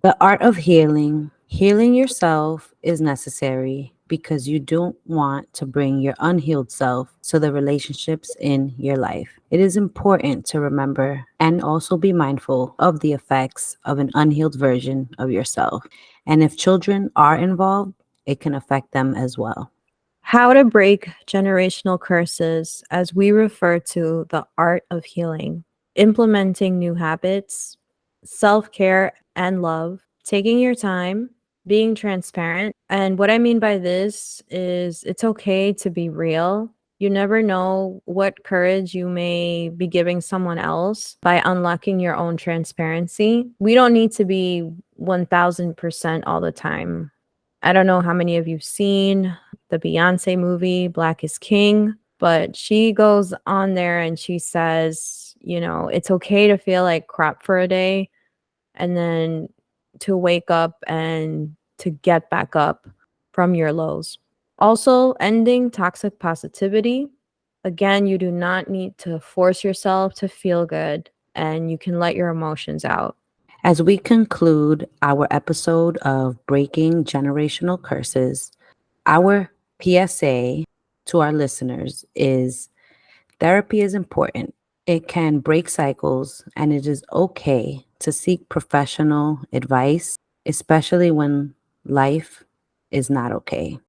The art of healing. Healing yourself is necessary because you don't want to bring your unhealed self to the relationships in your life. It is important to remember and also be mindful of the effects of an unhealed version of yourself. And if children are involved, it can affect them as well. How to break generational curses, as we refer to the art of healing, implementing new habits, self care and love, taking your time, being transparent. And what I mean by this is it's okay to be real. You never know what courage you may be giving someone else by unlocking your own transparency. We don't need to be 1000% all the time. I don't know how many of you've seen the Beyonce movie, Black is King, but she goes on there and she says, you know, it's okay to feel like crap for a day and then to wake up and to get back up from your lows. Also, ending toxic positivity. Again, you do not need to force yourself to feel good and you can let your emotions out. As we conclude our episode of Breaking Generational Curses, our PSA to our listeners is therapy is important. It can break cycles, and it is okay to seek professional advice, especially when life is not okay.